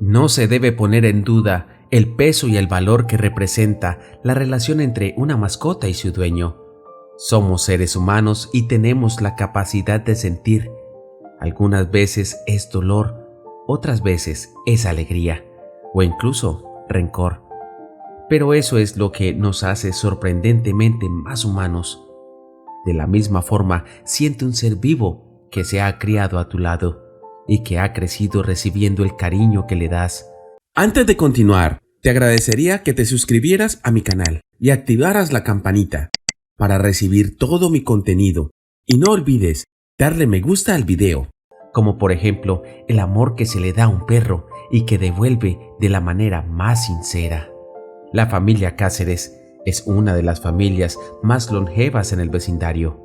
No se debe poner en duda el peso y el valor que representa la relación entre una mascota y su dueño. Somos seres humanos y tenemos la capacidad de sentir. Algunas veces es dolor, otras veces es alegría o incluso rencor. Pero eso es lo que nos hace sorprendentemente más humanos. De la misma forma, siente un ser vivo que se ha criado a tu lado y que ha crecido recibiendo el cariño que le das. Antes de continuar, te agradecería que te suscribieras a mi canal y activaras la campanita para recibir todo mi contenido. Y no olvides darle me gusta al video, como por ejemplo el amor que se le da a un perro y que devuelve de la manera más sincera. La familia Cáceres es una de las familias más longevas en el vecindario.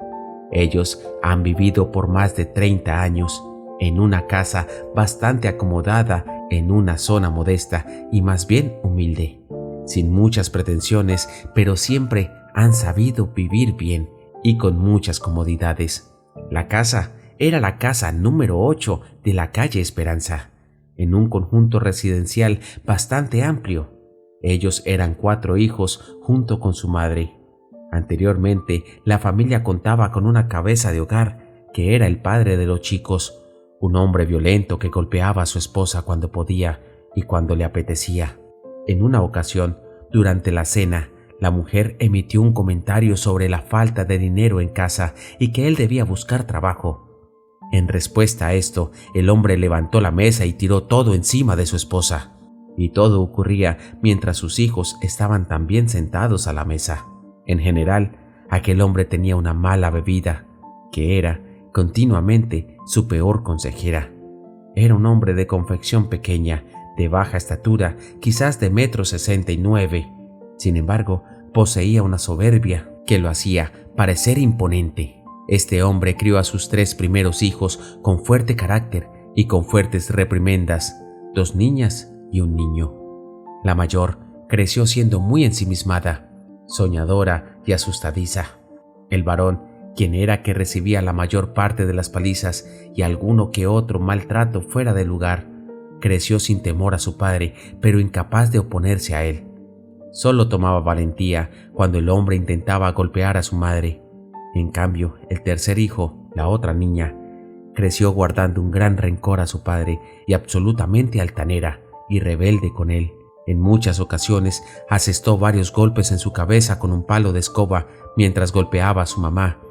Ellos han vivido por más de 30 años en una casa bastante acomodada en una zona modesta y más bien humilde, sin muchas pretensiones, pero siempre han sabido vivir bien y con muchas comodidades. La casa era la casa número 8 de la calle Esperanza, en un conjunto residencial bastante amplio. Ellos eran 4 hijos junto con su madre. Anteriormente, la familia contaba con una cabeza de hogar, que era el padre de los chicos, un hombre violento que golpeaba a su esposa cuando podía y cuando le apetecía. En una ocasión, durante la cena, la mujer emitió un comentario sobre la falta de dinero en casa y que él debía buscar trabajo. En respuesta a esto, el hombre levantó la mesa y tiró todo encima de su esposa. Y todo ocurría mientras sus hijos estaban también sentados a la mesa. En general, aquel hombre tenía una mala bebida, que era continuamente su peor consejera. Era un hombre de complexión pequeña, de baja estatura, quizás de 1,69 m. Sin embargo, poseía una soberbia que lo hacía parecer imponente. Este hombre crió a sus 3 primeros hijos con fuerte carácter y con fuertes reprimendas, 2 niñas y un niño. La mayor creció siendo muy ensimismada, soñadora y asustadiza. El varón, quien era que recibía la mayor parte de las palizas y alguno que otro maltrato fuera de lugar, creció sin temor a su padre, pero incapaz de oponerse a él. Solo tomaba valentía cuando el hombre intentaba golpear a su madre. En cambio, el tercer hijo, la otra niña, creció guardando un gran rencor a su padre y absolutamente altanera y rebelde con él. En muchas ocasiones asestó varios golpes en su cabeza con un palo de escoba mientras golpeaba a su mamá,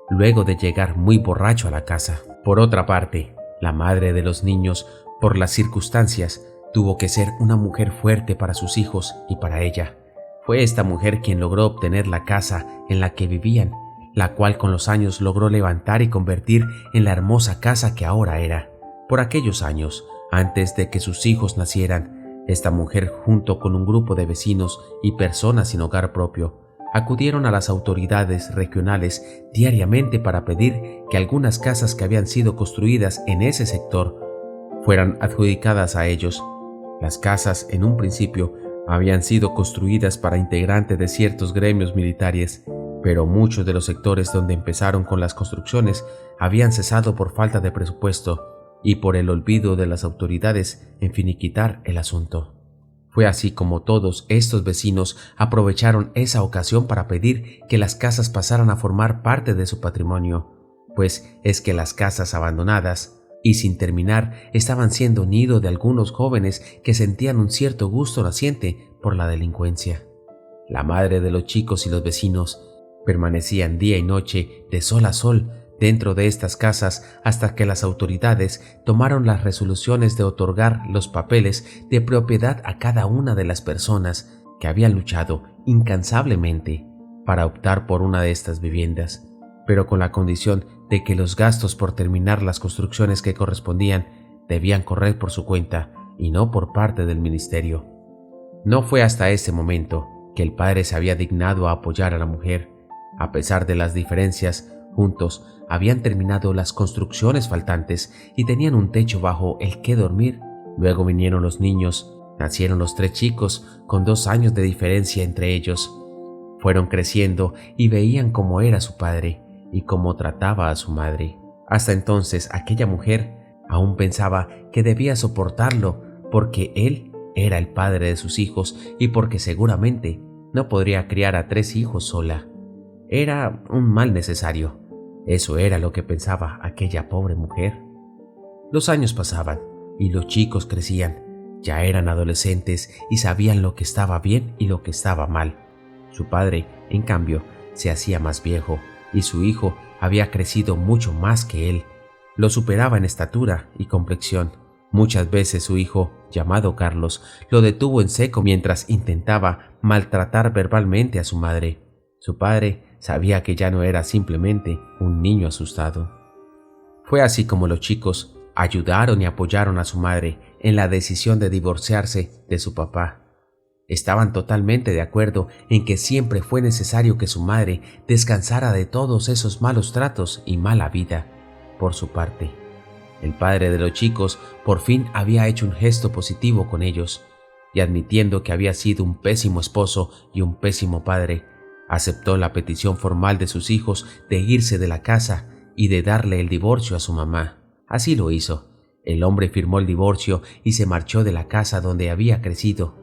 luego de llegar muy borracho a la casa. Por otra parte, la madre de los niños, por las circunstancias, tuvo que ser una mujer fuerte para sus hijos y para ella. Fue esta mujer quien logró obtener la casa en la que vivían, la cual con los años logró levantar y convertir en la hermosa casa que ahora era. Por aquellos años, antes de que sus hijos nacieran, esta mujer, junto con un grupo de vecinos y personas sin hogar propio, acudieron a las autoridades regionales diariamente para pedir que algunas casas que habían sido construidas en ese sector fueran adjudicadas a ellos. Las casas, en un principio, habían sido construidas para integrantes de ciertos gremios militares, pero muchos de los sectores donde empezaron con las construcciones habían cesado por falta de presupuesto y por el olvido de las autoridades en finiquitar el asunto. Fue así como todos estos vecinos aprovecharon esa ocasión para pedir que las casas pasaran a formar parte de su patrimonio, pues es que las casas abandonadas y sin terminar estaban siendo nido de algunos jóvenes que sentían un cierto gusto naciente por la delincuencia. La madre de los chicos y los vecinos permanecían día y noche de sol a sol dentro de estas casas hasta que las autoridades tomaron las resoluciones de otorgar los papeles de propiedad a cada una de las personas que habían luchado incansablemente para optar por una de estas viviendas, pero con la condición de que los gastos por terminar las construcciones que correspondían debían correr por su cuenta y no por parte del ministerio. No fue hasta ese momento que el padre se había dignado a apoyar a la mujer. A pesar de las diferencias, juntos habían terminado las construcciones faltantes y tenían un techo bajo el que dormir. Luego vinieron los niños, nacieron los 3 chicos con 2 años de diferencia entre ellos. Fueron creciendo y veían cómo era su padre y cómo trataba a su madre. Hasta entonces aquella mujer aún pensaba que debía soportarlo porque él era el padre de sus hijos y porque seguramente no podría criar a 3 hijos sola. Era un mal necesario. Eso era lo que pensaba aquella pobre mujer. Los años pasaban y los chicos crecían. Ya eran adolescentes y sabían lo que estaba bien y lo que estaba mal. Su padre, en cambio, se hacía más viejo y su hijo había crecido mucho más que él. Lo superaba en estatura y complexión. Muchas veces su hijo, llamado Carlos, lo detuvo en seco mientras intentaba maltratar verbalmente a su madre. Su padre sabía que ya no era simplemente un niño asustado. Fue así como los chicos ayudaron y apoyaron a su madre en la decisión de divorciarse de su papá. Estaban totalmente de acuerdo en que siempre fue necesario que su madre descansara de todos esos malos tratos y mala vida. Por su parte, el padre de los chicos por fin había hecho un gesto positivo con ellos, y admitiendo que había sido un pésimo esposo y un pésimo padre, aceptó la petición formal de sus hijos de irse de la casa y de darle el divorcio a su mamá. Así lo hizo. El hombre firmó el divorcio y se marchó de la casa donde había crecido.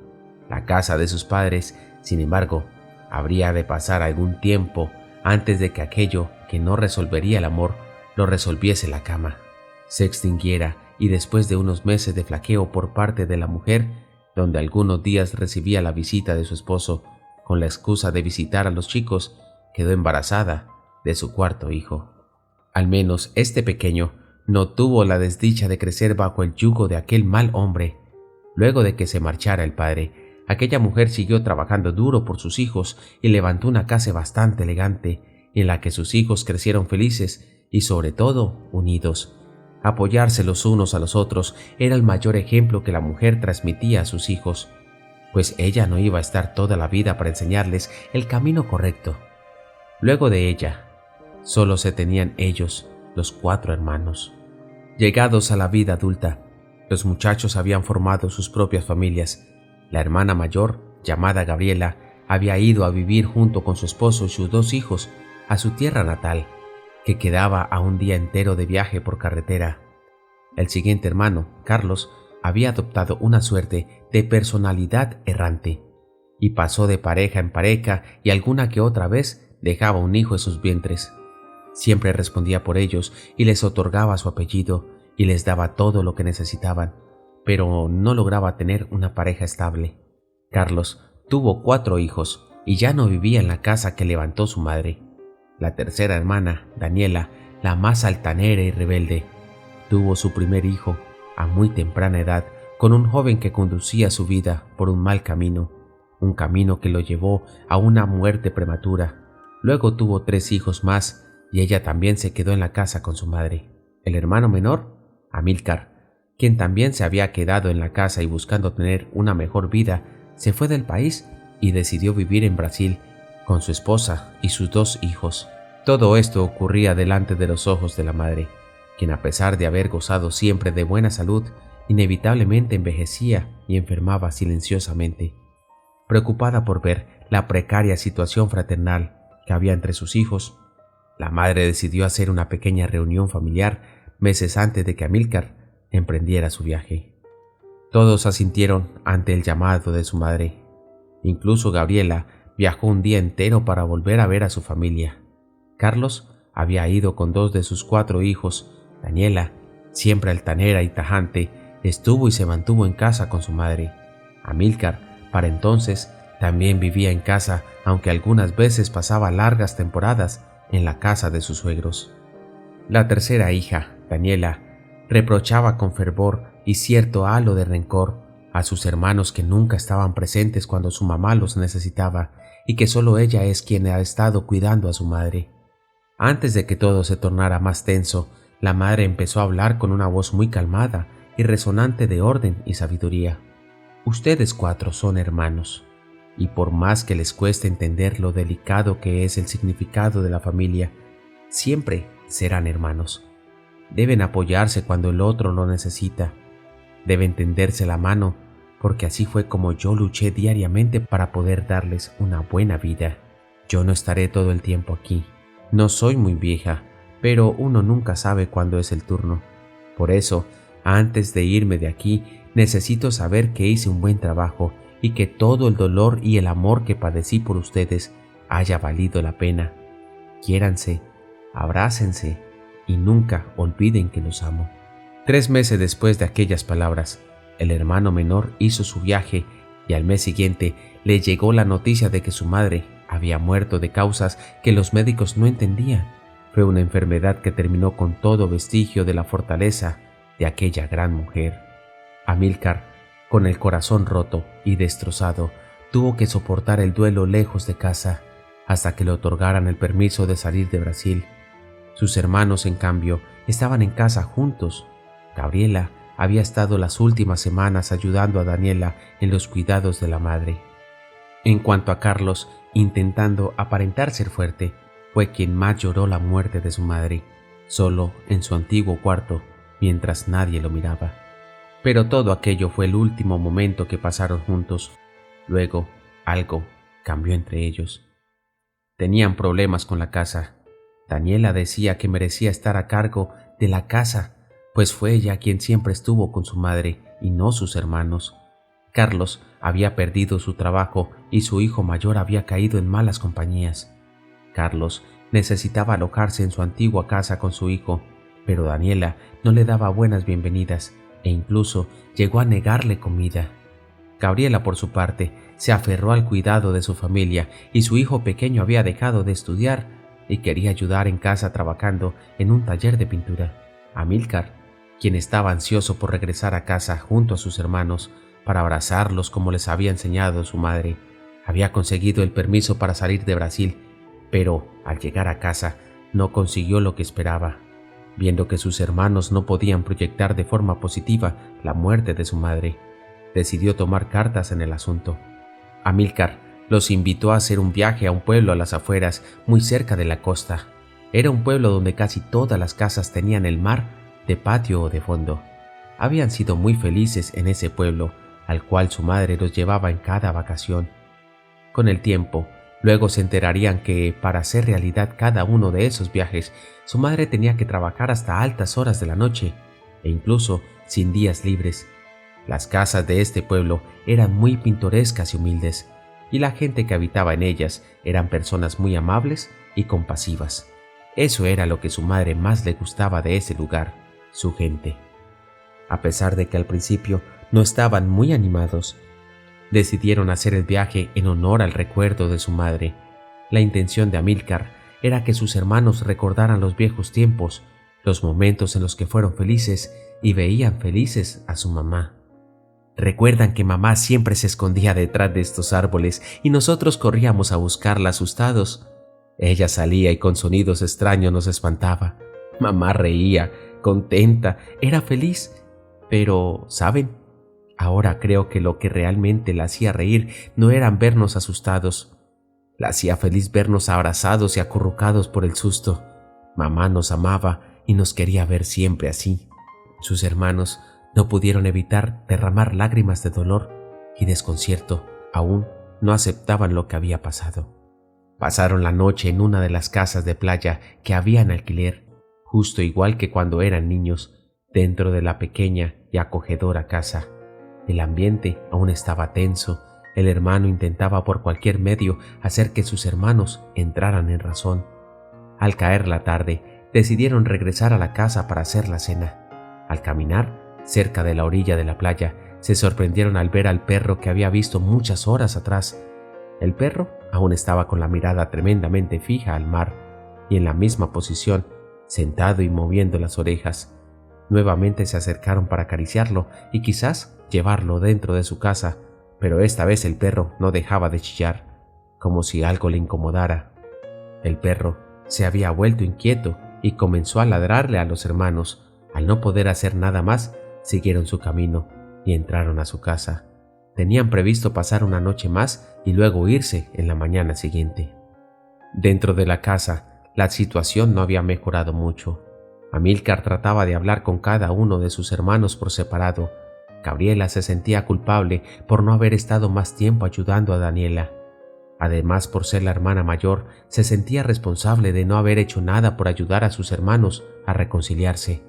La casa de sus padres, sin embargo, habría de pasar algún tiempo antes de que aquello que no resolvería el amor lo resolviese la cama, se extinguiera, y después de unos meses de flaqueo por parte de la mujer, donde algunos días recibía la visita de su esposo con la excusa de visitar a los chicos, quedó embarazada de su 4 hijo. Al menos este pequeño no tuvo la desdicha de crecer bajo el yugo de aquel mal hombre. Luego de que se marchara el padre, aquella mujer siguió trabajando duro por sus hijos y levantó una casa bastante elegante en la que sus hijos crecieron felices y sobre todo unidos. Apoyarse los unos a los otros era el mayor ejemplo que la mujer transmitía a sus hijos, pues ella no iba a estar toda la vida para enseñarles el camino correcto. Luego de ella, solo se tenían ellos, los 4 hermanos. Llegados a la vida adulta, los muchachos habían formado sus propias familias. La hermana mayor, llamada Gabriela, había ido a vivir junto con su esposo y sus 2 hijos a su tierra natal, que quedaba a un día entero de viaje por carretera. El siguiente hermano, Carlos, había adoptado una suerte de personalidad errante y pasó de pareja en pareja y alguna que otra vez dejaba un hijo en sus vientres. Siempre respondía por ellos y les otorgaba su apellido y les daba todo lo que necesitaban, pero no lograba tener una pareja estable. Carlos tuvo 4 hijos y ya no vivía en la casa que levantó su madre. La tercera hermana, Daniela, la más altanera y rebelde, tuvo su primer hijo a muy temprana edad con un joven que conducía su vida por un mal camino, un camino que lo llevó a una muerte prematura. Luego tuvo 3 hijos más y ella también se quedó en la casa con su madre. El hermano menor, Amílcar, quien también se había quedado en la casa y buscando tener una mejor vida, se fue del país y decidió vivir en Brasil con su esposa y sus 2 hijos. Todo esto ocurría delante de los ojos de la madre, quien a pesar de haber gozado siempre de buena salud, inevitablemente envejecía y enfermaba silenciosamente. Preocupada por ver la precaria situación fraternal que había entre sus hijos, la madre decidió hacer una pequeña reunión familiar meses antes de que Amílcar emprendiera su viaje. Todos asintieron ante el llamado de su madre. Incluso Gabriela viajó un día entero para volver a ver a su familia. Carlos había ido con 2 de sus 4 hijos. Daniela, siempre altanera y tajante, estuvo y se mantuvo en casa con su madre. Amílcar, para entonces, también vivía en casa, aunque algunas veces pasaba largas temporadas en la casa de sus suegros. La tercera hija, Daniela, reprochaba con fervor y cierto halo de rencor a sus hermanos que nunca estaban presentes cuando su mamá los necesitaba y que solo ella es quien ha estado cuidando a su madre. Antes de que todo se tornara más tenso, la madre empezó a hablar con una voz muy calmada y resonante de orden y sabiduría. Ustedes 4 son hermanos, y por más que les cueste entender lo delicado que es el significado de la familia, siempre serán hermanos. Deben apoyarse cuando el otro lo necesita. Deben tenderse la mano, porque así fue como yo luché diariamente para poder darles una buena vida. Yo no estaré todo el tiempo aquí. No soy muy vieja, pero uno nunca sabe cuándo es el turno. Por eso, antes de irme de aquí, Necesito saber que hice un buen trabajo y que todo el dolor y el amor que padecí por ustedes haya valido la pena. Quiéranse, abrácense y nunca olviden que los amo. 3 meses después de aquellas palabras, el hermano menor hizo su viaje y al mes siguiente le llegó la noticia de que su madre había muerto de causas que los médicos no entendían. Fue una enfermedad que terminó con todo vestigio de la fortaleza de aquella gran mujer. Amílcar, con el corazón roto y destrozado, tuvo que soportar el duelo lejos de casa hasta que le otorgaran el permiso de salir de Brasil. Sus hermanos, en cambio, estaban en casa juntos. Gabriela había estado las últimas semanas ayudando a Daniela en los cuidados de la madre. En cuanto a Carlos, intentando aparentar ser fuerte, fue quien más lloró la muerte de su madre, solo en su antiguo cuarto, mientras nadie lo miraba. Pero todo aquello fue el último momento que pasaron juntos. Luego, algo cambió entre ellos. Tenían problemas con la casa. Daniela decía que merecía estar a cargo de la casa, pues fue ella quien siempre estuvo con su madre y no sus hermanos. Carlos había perdido su trabajo y su hijo mayor había caído en malas compañías. Carlos necesitaba alojarse en su antigua casa con su hijo, pero Daniela no le daba buenas bienvenidas e incluso llegó a negarle comida. Gabriela, por su parte, se aferró al cuidado de su familia y su hijo pequeño había dejado de estudiar y quería ayudar en casa trabajando en un taller de pintura. Amílcar, quien estaba ansioso por regresar a casa junto a sus hermanos para abrazarlos como les había enseñado su madre, había conseguido el permiso para salir de Brasil, pero al llegar a casa no consiguió lo que esperaba. Viendo que sus hermanos no podían proyectar de forma positiva la muerte de su madre, decidió tomar cartas en el asunto. Amílcar los invitó a hacer un viaje a un pueblo a las afueras, muy cerca de la costa. Era un pueblo donde casi todas las casas tenían el mar de patio o de fondo. Habían sido muy felices en ese pueblo, al cual su madre los llevaba en cada vacación. Con el tiempo, luego se enterarían que, para hacer realidad cada uno de esos viajes, su madre tenía que trabajar hasta altas horas de la noche, e incluso sin días libres. Las casas de este pueblo eran muy pintorescas y humildes, y la gente que habitaba en ellas eran personas muy amables y compasivas. Eso era lo que su madre más le gustaba de ese lugar, su gente. A pesar de que al principio no estaban muy animados, decidieron hacer el viaje en honor al recuerdo de su madre. La intención de Amílcar era que sus hermanos recordaran los viejos tiempos, los momentos en los que fueron felices y veían felices a su mamá. Recuerdan que mamá siempre se escondía detrás de estos árboles y nosotros corríamos a buscarla asustados. Ella salía y con sonidos extraños nos espantaba. Mamá reía, contenta, era feliz. Pero, ¿saben? Ahora creo que lo que realmente la hacía reír no eran vernos asustados. La hacía feliz vernos abrazados y acurrucados por el susto. Mamá nos amaba y nos quería ver siempre así. Sus hermanos no pudieron evitar derramar lágrimas de dolor y desconcierto. Aún no aceptaban lo que había pasado. Pasaron la noche en una de las casas de playa que había en alquiler, justo igual que cuando eran niños, dentro de la pequeña y acogedora casa. El ambiente aún estaba tenso. El hermano intentaba por cualquier medio hacer que sus hermanos entraran en razón. Al caer la tarde, decidieron regresar a la casa para hacer la cena. Al caminar, cerca de la orilla de la playa, se sorprendieron al ver al perro que había visto muchas horas atrás. El perro aún estaba con la mirada tremendamente fija al mar y en la misma posición, sentado y moviendo las orejas. Nuevamente se acercaron para acariciarlo y quizás llevarlo dentro de su casa, pero esta vez el perro no dejaba de chillar, como si algo le incomodara. El perro se había vuelto inquieto y comenzó a ladrarle a los hermanos. Al no poder hacer nada más, siguieron su camino y entraron a su casa. Tenían previsto pasar una noche más y luego irse en la mañana siguiente. Dentro de la casa, la situación no había mejorado mucho. Amílcar trataba de hablar con cada uno de sus hermanos por separado. Gabriela se sentía culpable por no haber estado más tiempo ayudando a Daniela. Además, por ser la hermana mayor, se sentía responsable de no haber hecho nada por ayudar a sus hermanos a reconciliarse.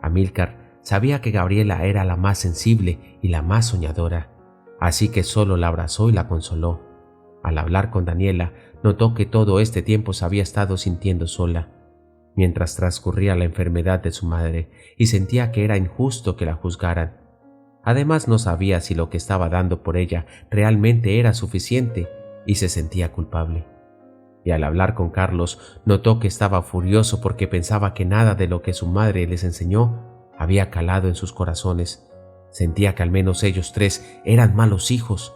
Amílcar sabía que Gabriela era la más sensible y la más soñadora, así que solo la abrazó y la consoló. Al hablar con Daniela, notó que todo este tiempo se había estado sintiendo sola, mientras transcurría la enfermedad de su madre, y sentía que era injusto que la juzgaran. Además, no sabía si lo que estaba dando por ella realmente era suficiente y se sentía culpable. Y al hablar con Carlos, notó que estaba furioso porque pensaba que nada de lo que su madre les enseñó había calado en sus corazones. Sentía que al menos ellos tres eran malos hijos,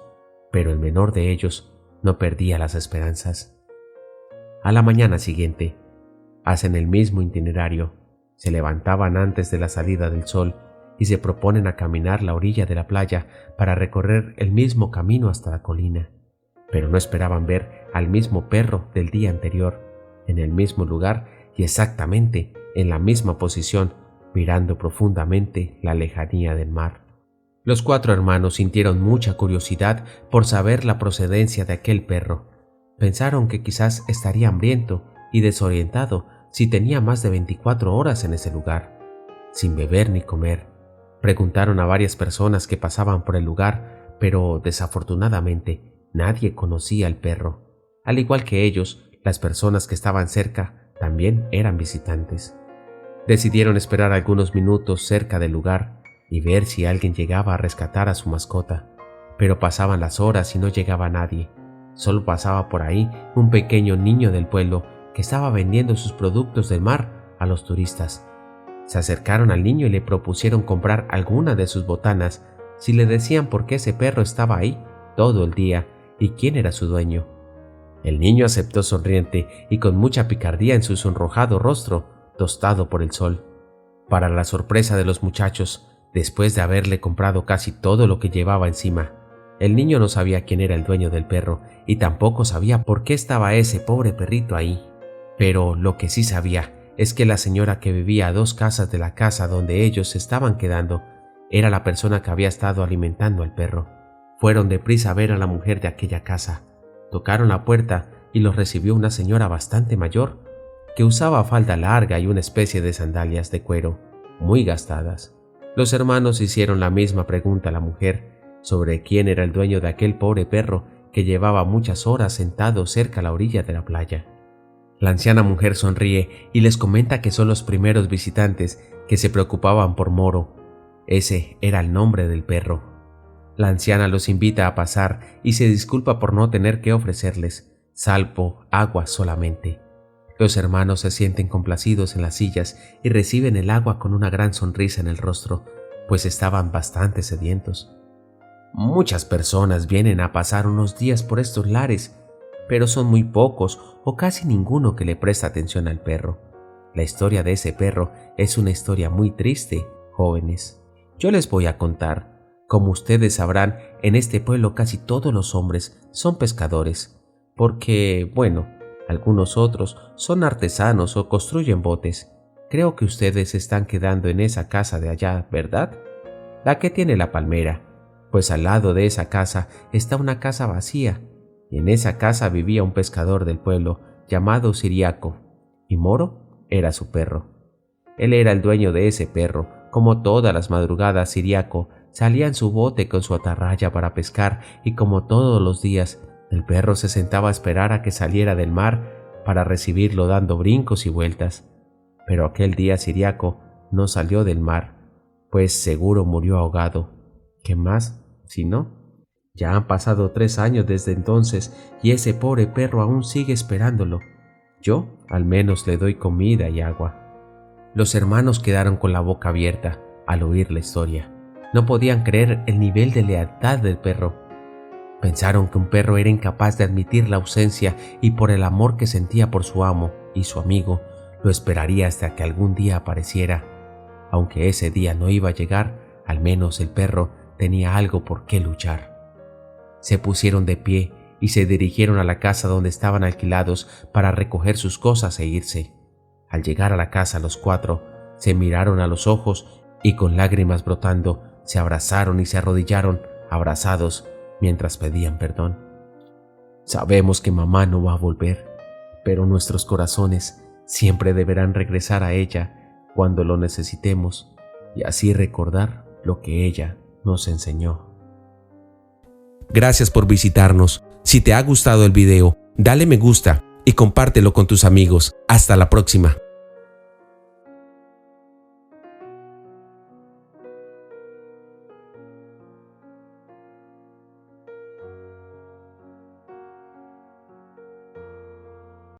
pero el menor de ellos no perdía las esperanzas. A la mañana siguiente, hacen el mismo itinerario. Se levantaban antes de la salida del sol y se proponen a caminar la orilla de la playa para recorrer el mismo camino hasta la colina. Pero no esperaban ver al mismo perro del día anterior, en el mismo lugar y exactamente en la misma posición, mirando profundamente la lejanía del mar. Los 4 hermanos sintieron mucha curiosidad por saber la procedencia de aquel perro. Pensaron que quizás estaría hambriento y desorientado si tenía más de 24 horas en ese lugar, sin beber ni comer. Preguntaron a varias personas que pasaban por el lugar, pero desafortunadamente nadie conocía al perro. Al igual que ellos, las personas que estaban cerca también eran visitantes. Decidieron esperar algunos minutos cerca del lugar y ver si alguien llegaba a rescatar a su mascota, pero pasaban las horas y no llegaba nadie. Solo pasaba por ahí un pequeño niño del pueblo que estaba vendiendo sus productos del mar a los turistas. Se acercaron al niño y le propusieron comprar alguna de sus botanas si le decían por qué ese perro estaba ahí todo el día y quién era su dueño. El niño aceptó sonriente y con mucha picardía en su sonrojado rostro, tostado por el sol. Para la sorpresa de los muchachos, después de haberle comprado casi todo lo que llevaba encima, el niño no sabía quién era el dueño del perro y tampoco sabía por qué estaba ese pobre perrito ahí. Pero lo que sí sabía es que la señora que vivía a 2 casas de la casa donde ellos se estaban quedando era la persona que había estado alimentando al perro. Fueron deprisa a ver a la mujer de aquella casa. Tocaron la puerta y los recibió una señora bastante mayor, que usaba falda larga y una especie de sandalias de cuero, muy gastadas. Los hermanos hicieron la misma pregunta a la mujer sobre quién era el dueño de aquel pobre perro que llevaba muchas horas sentado cerca a la orilla de la playa. La anciana mujer sonríe y les comenta que son los primeros visitantes que se preocupaban por Moro. Ese era el nombre del perro. La anciana los invita a pasar y se disculpa por no tener que ofrecerles, salvo agua solamente. Los hermanos se sienten complacidos en las sillas y reciben el agua con una gran sonrisa en el rostro, pues estaban bastante sedientos. Muchas personas vienen a pasar unos días por estos lares, pero son muy pocos o casi ninguno que le presta atención al perro. La historia de ese perro es una historia muy triste, jóvenes. Yo les voy a contar. Como ustedes sabrán, en este pueblo casi todos los hombres son pescadores, porque, bueno, algunos otros son artesanos o construyen botes. Creo que ustedes se están quedando en esa casa de allá, ¿verdad? La que tiene la palmera, pues al lado de esa casa está una casa vacía, y en esa casa vivía un pescador del pueblo llamado Ciriaco, y Moro era su perro. Él era el dueño de ese perro. Como todas las madrugadas, Ciriaco salía en su bote con su atarraya para pescar y como todos los días, el perro se sentaba a esperar a que saliera del mar para recibirlo dando brincos y vueltas. Pero aquel día Ciriaco no salió del mar, pues seguro murió ahogado. ¿Qué más, si no? Ya han pasado 3 años desde entonces y ese pobre perro aún sigue esperándolo. Yo, al menos, le doy comida y agua. Los hermanos quedaron con la boca abierta al oír la historia. No podían creer el nivel de lealtad del perro. Pensaron que un perro era incapaz de admitir la ausencia y por el amor que sentía por su amo y su amigo, lo esperaría hasta que algún día apareciera. Aunque ese día no iba a llegar, al menos el perro tenía algo por qué luchar. Se pusieron de pie y se dirigieron a la casa donde estaban alquilados para recoger sus cosas e irse. Al llegar a la casa los 4 se miraron a los ojos y con lágrimas brotando se abrazaron y se arrodillaron abrazados mientras pedían perdón. Sabemos que mamá no va a volver, pero nuestros corazones siempre deberán regresar a ella cuando lo necesitemos y así recordar lo que ella nos enseñó. Gracias por visitarnos. Si te ha gustado el video, dale me gusta y compártelo con tus amigos. Hasta la próxima.